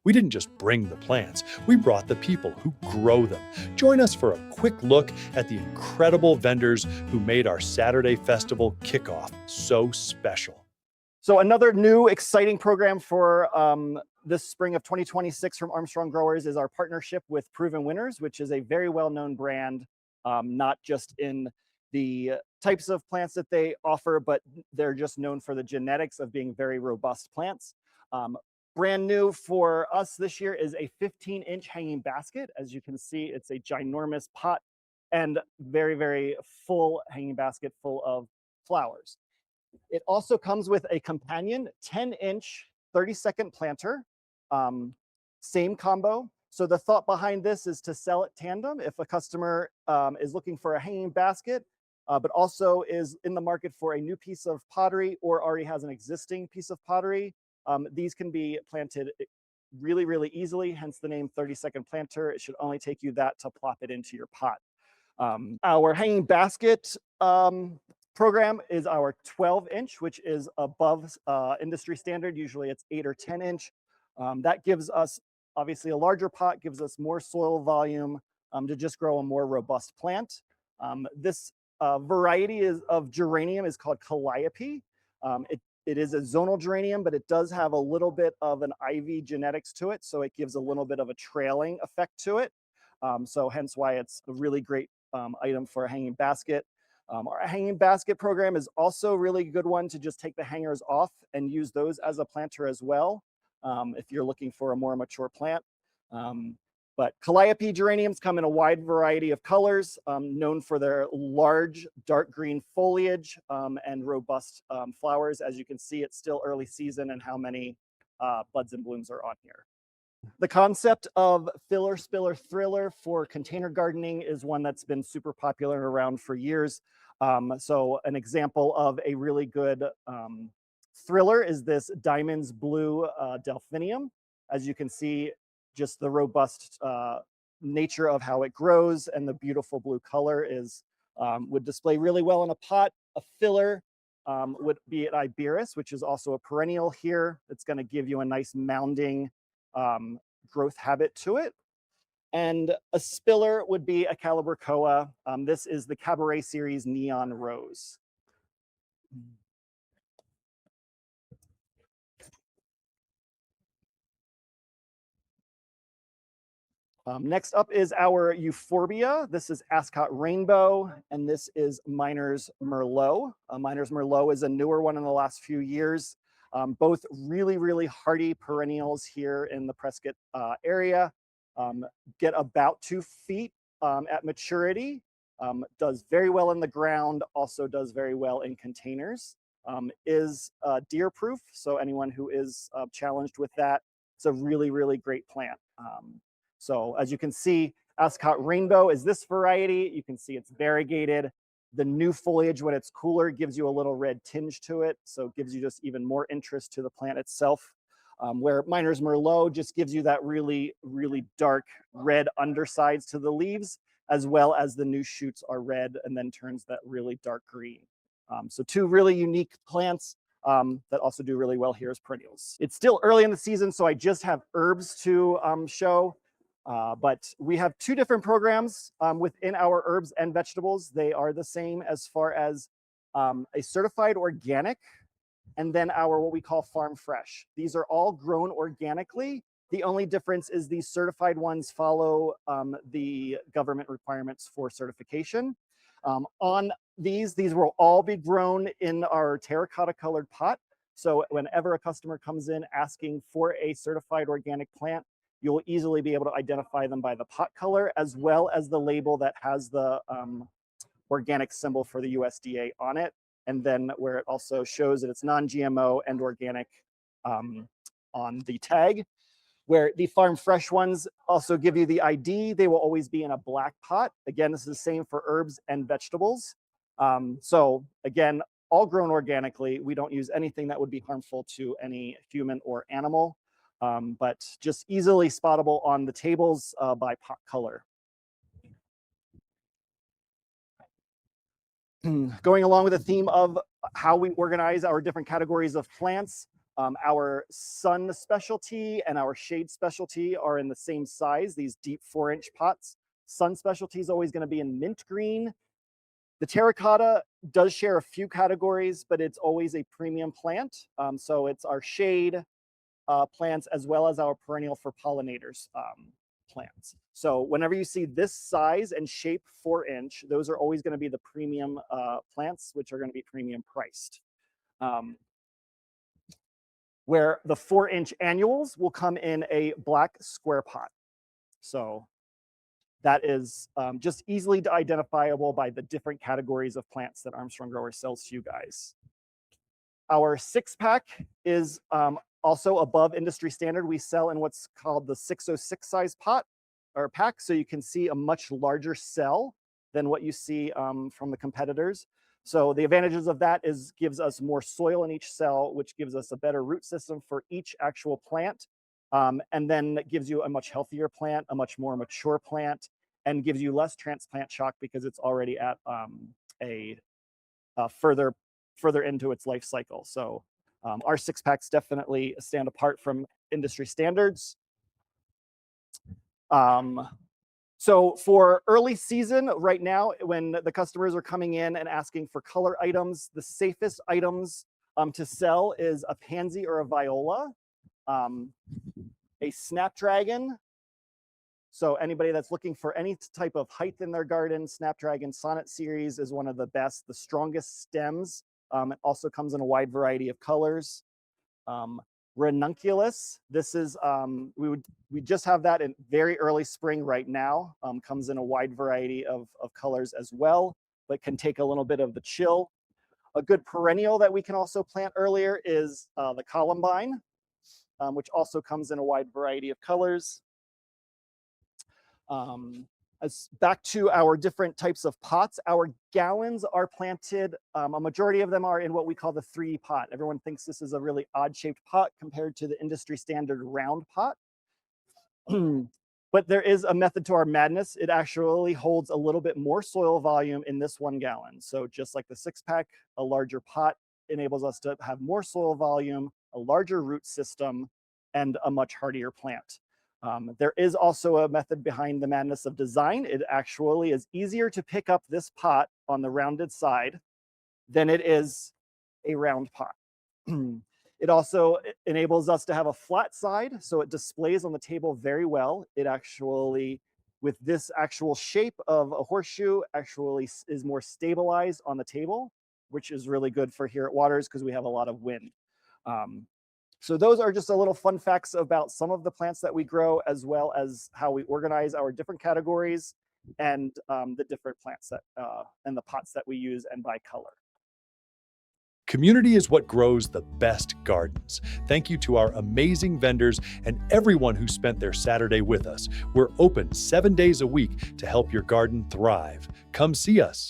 We didn't just bring the plants, we brought the people who grow them. Join us for a quick look at the incredible vendors who made our Saturday Festival kickoff so special. So another new exciting program for this spring of 2026 from Armstrong Growers is our partnership with Proven Winners, which is a very well-known brand, not just in the types of plants that they offer, but they're just known for the genetics of being very robust plants. Brand new for us this year is a 15-inch hanging basket. As you can see, it's a ginormous pot and very, very full hanging basket full of flowers. It also comes with a companion 10-inch 30-second planter, same combo. So the thought behind this is to sell it tandem if a customer is looking for a hanging basket, but also is in the market for a new piece of pottery or already has an existing piece of pottery. These can be planted really, really easily, hence the name 30-second planter. It should only take you that to plop it into your pot. Our hanging basket program is our 12-inch, which is above industry standard. Usually it's 8 or 10-inch. That gives us obviously a larger pot, gives us more soil volume to just grow a more robust plant. This variety of geranium is called calliope. It is a zonal geranium, but it does have a little bit of an ivy genetics to it, so it gives a little bit of a trailing effect to it. So hence why it's a really great item for a hanging basket. Our hanging basket program is also a really good one to just take the hangers off and use those as a planter as well, if you're looking for a more mature plant. But calliope geraniums come in a wide variety of colors, known for their large dark green foliage and robust flowers. As you can see, it's still early season and how many buds and blooms are on here. The concept of filler, spiller, thriller for container gardening is one that's been super popular around for years. So an example of a really good thriller is this Diamonds Blue Delphinium. As you can see, just the robust nature of how it grows and the beautiful blue color is would display really well in a pot. A filler would be an Iberis, which is also a perennial here. It's going to give you a nice mounding growth habit to it. And a spiller would be a Calibrachoa. This is the Cabaret Series Neon Rose. Next up is our Euphorbia. This is Ascot Rainbow, and this is Miner's Merlot. Miner's Merlot is a newer one in the last few years. Both really, really hardy perennials here in the Prescott area. Get about 2 feet at maturity. Does very well in the ground, also does very well in containers. Is deer proof, so anyone who is challenged with that, it's a really, really great plant. So as you can see, Ascot Rainbow is this variety. You can see it's variegated. The new foliage, when it's cooler, gives you a little red tinge to it. So it gives you just even more interest to the plant itself. Where Miner's Merlot just gives you that really, really dark red undersides to the leaves, as well as the new shoots are red and then turns that really dark green. So 2 really unique plants that also do really well here as perennials. It's still early in the season, so I just have herbs to show. But we have 2 different programs within our herbs and vegetables. They are the same as far as a certified organic and then our what we call farm fresh. These are all grown organically. The only difference is these certified ones follow the government requirements for certification. On these will all be grown in our terracotta colored pot. So whenever a customer comes in asking for a certified organic plant, you'll easily be able to identify them by the pot color, as well as the label that has the organic symbol for the USDA on it. And then where it also shows that it's non-GMO and organic on the tag. Where the farm fresh ones also give you the ID, they will always be in a black pot. Again, this is the same for herbs and vegetables. So again, all grown organically. We don't use anything that would be harmful to any human or animal. But just easily spottable on the tables by pot color. Going along with the theme of how we organize our different categories of plants, Our sun specialty and our shade specialty are in the same size, these deep 4-inch pots. Sun specialty is always going to be in mint green. The terracotta does share a few categories, but it's always a premium plant. So it's our shade plants as well as our perennial for pollinators plants. So whenever you see this size and shape 4-inch, those are always going to be the premium plants, which are going to be premium priced. Where the 4-inch annuals will come in a black square pot. So that is just easily identifiable by the different categories of plants that Armstrong Growers sells to you guys. Our 6-pack is also above industry standard. We sell in what's called the 606 size pot or pack. So you can see a much larger cell than what you see from the competitors. So the advantages of that is gives us more soil in each cell, which gives us a better root system for each actual plant. And then it gives you a much healthier plant, a much more mature plant, and gives you less transplant shock because it's already at further into its life cycle. So our 6-packs definitely stand apart from industry standards. So for early season, right now, when the customers are coming in and asking for color items, the safest items to sell is a pansy or a viola, a snapdragon. So anybody that's looking for any type of height in their garden, Snapdragon Sonnet series is one of the best, the strongest stems. It also comes in a wide variety of colors. Ranunculus, this is, we just have that in very early spring right now. Comes in a wide variety of colors as well, but can take a little bit of the chill. A good perennial that we can also plant earlier is the columbine, which also comes in a wide variety of colors. Back to our different types of pots, our gallons are planted, a majority of them are in what we call the 3D pot. Everyone thinks this is a really odd shaped pot compared to the industry standard round pot. But there is a method to our madness. It actually holds a little bit more soil volume in this 1 gallon. So just like the 6-pack, a larger pot enables us to have more soil volume, a larger root system, and a much hardier plant. There is also a method behind the madness of design. It actually is easier to pick up this pot on the rounded side than it is a round pot. It also enables us to have a flat side, so it displays on the table very well. It actually, with this actual shape of a horseshoe, actually is more stabilized on the table, which is really good for here at Waters because we have a lot of wind. So those are just a little fun facts about some of the plants that we grow, as well as how we organize our different categories and the different plants that and the pots that we use and by color. Community is what grows the best gardens. Thank you to our amazing vendors and everyone who spent their Saturday with us. We're open 7 days a week to help your garden thrive. Come see us.